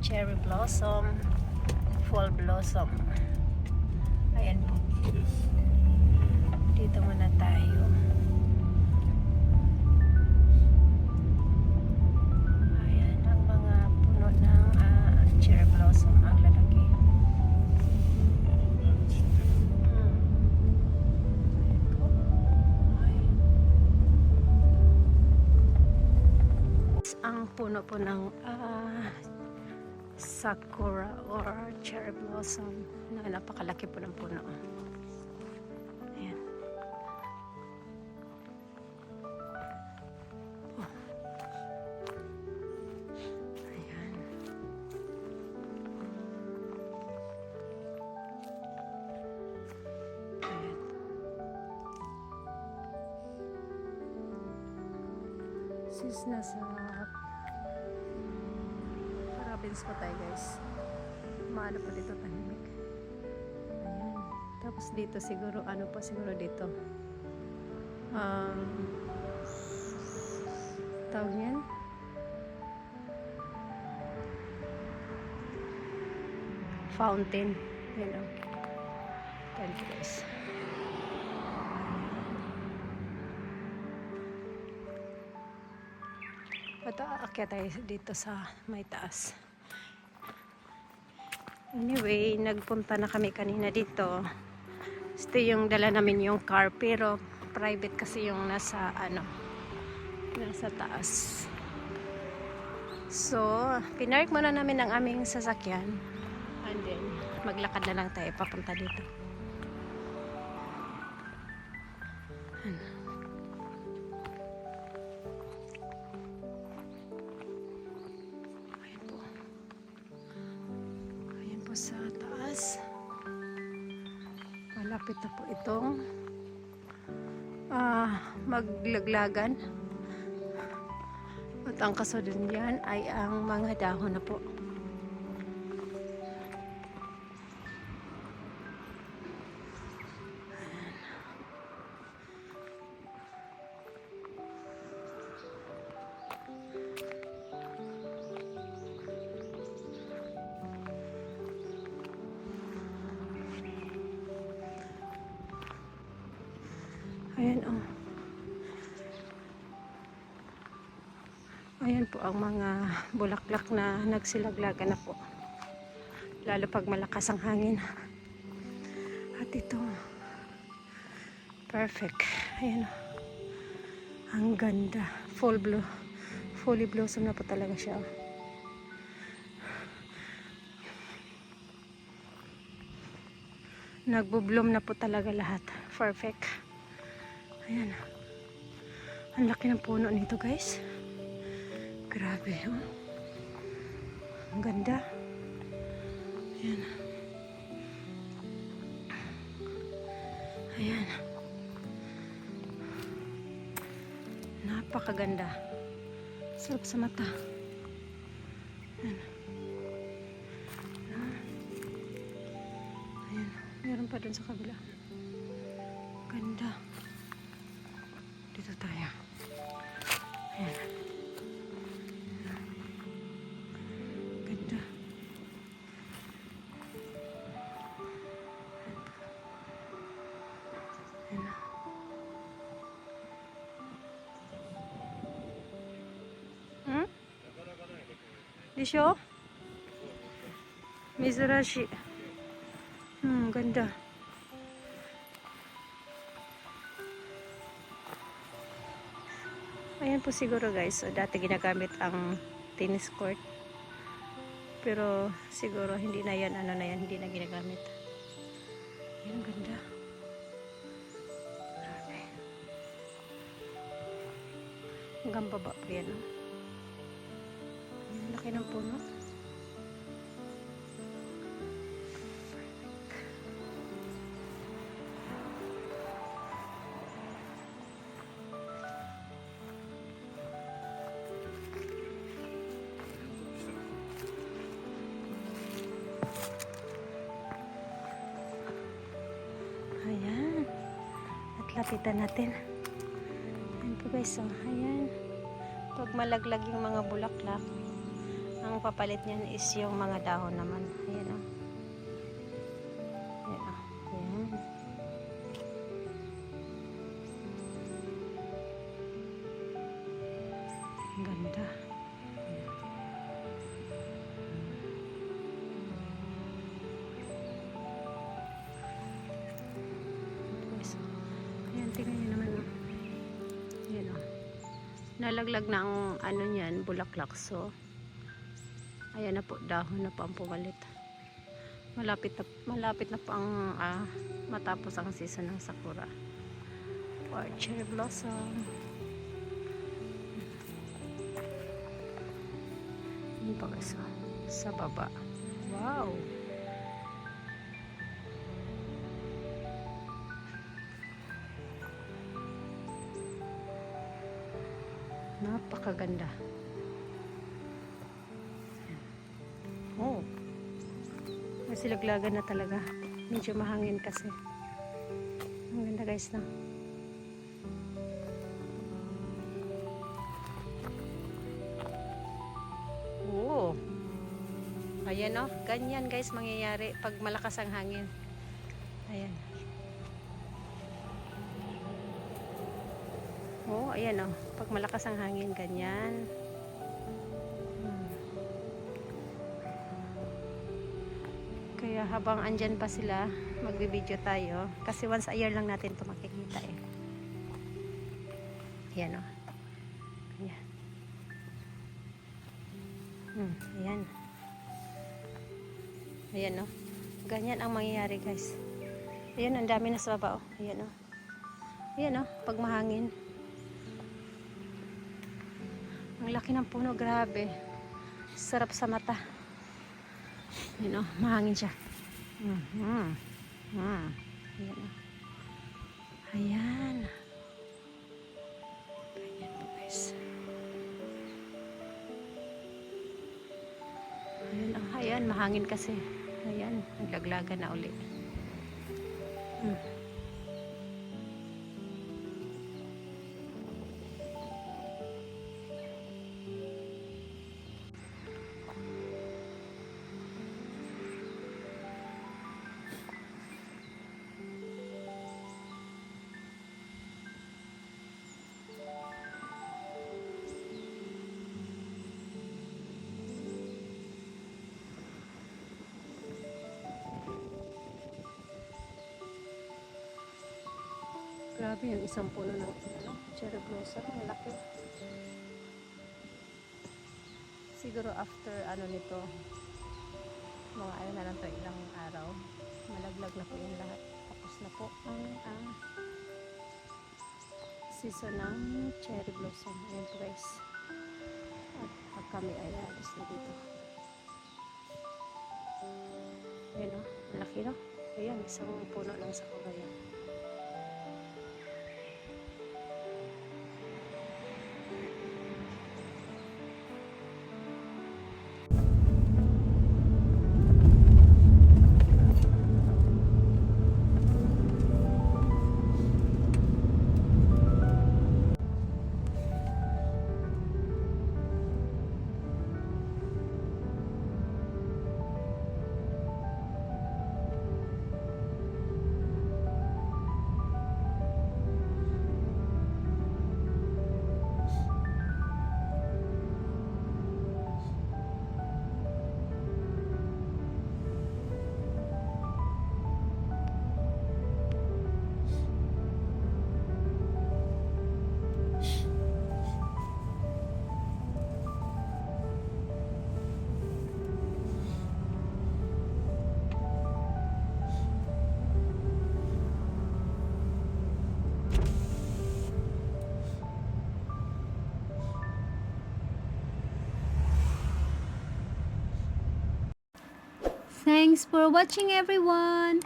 cherry blossom, fall blossom. Ayan po. Dito muna tayo. Ayan ang mga puno ng cherry blossom. Ang lalaki. Ayan po. Ay. Ang puno po ng sakura or cherry blossom na napakalaki po ng puno. Ayan. Oh. Ayan. Ayan. Sis nasa province po tayo guys. Maano po dito tahimik. Ayan. Tapos dito siguro, ano po siguro dito. Tawag niyan? Fountain. Ayan o. Thank you guys. At aakyat tayo dito sa may taas. Anyway, nagpunta na kami kanina dito. Ito yung dala namin yung car, pero private kasi yung nasa nasa taas. So, pinark muna namin ang aming sasakyan. And then, maglakad na lang tayo papunta dito. Sa taas malapit na po itong maglaglagan at ang kasunod niyan ay ang mga dahon na po. Ayan oh. Ayan po ang mga bulaklak na nagsilaglagan na po. Lalo pag malakas ang hangin. At ito. Perfect. Ayan oh. Ang ganda. Fully blossom na po talaga siya. Nagbo-bloom na po talaga lahat. Perfect. Ayan. Ang laki ng puno nito guys. Grabe. Oh. Ang ganda. Ayan. Ayan. Napakaganda. Sarap sa mata. Ayan. Ayan. Meron pa dun sa kabila. Ganda. Dito tayo. Ayan. Ganda. Ayan. Disho? Mizurashi. Ganda. Ayan po siguro guys. So, dati ginagamit ang tennis court. Pero siguro hindi na yan. Hindi na ginagamit. Ayan, ganda. Grabe. Hanggang baba po yan. Ayan, laki ng puno. lapitan natin. Ayan po guys, oh. Ayan. Pag malaglag yung mga bulaklak, Ang papalit niyan is yung mga dahon naman. Ayan o. Ayan o. Ayan. Ang ganda. Ayan, tingnan nyo naman o. Ayan o. Nalaglag na ang ano niyan, bulaklak. So, ayan na po, dahon na po ang pumalit. Malapit na po ang matapos ang season ng sakura or cherry blossom. Yun pa guys, sa baba. Wow! Napakaganda. Oh. Kasi laglagan na talaga. Medyo mahangin kasi. Ang ganda guys na. Oh. Ayan oh. Ganyan guys mangyayari pag malakas ang hangin. Ayan. Oh, ayan oh. Pag malakas ang hangin, ganyan. Kaya habang andyan pa sila, magbibideo tayo. Kasi once a year lang natin ito makikita eh. Ayan o. Ayan. Ayan. Ayan o. Ganyan ang mangyayari guys. Ayan, ang dami na sa baba o. Ayan o. Ayan o, pag mahangin. Ang laki ng puno, grabe. Sarap sa mata. Ayan o, mahangin siya. Ayan o. Ayan. Ayan po guys. Ayan o, ayan, mahangin kasi. Ayan, naglaglagan na uli. Grabe yung isang puno ng cherry blossom. Ang laki. Siguro after ano nito, mga ano na lang to, ilang araw, malaglag na po yung lahat. Tapos na po ang season ng cherry blossom. Ayan po guys. At pag kami ay alis na dito. Ayan o. Malaki no? Ayan, isang puno lang sa kagaya. Thanks for watching everyone.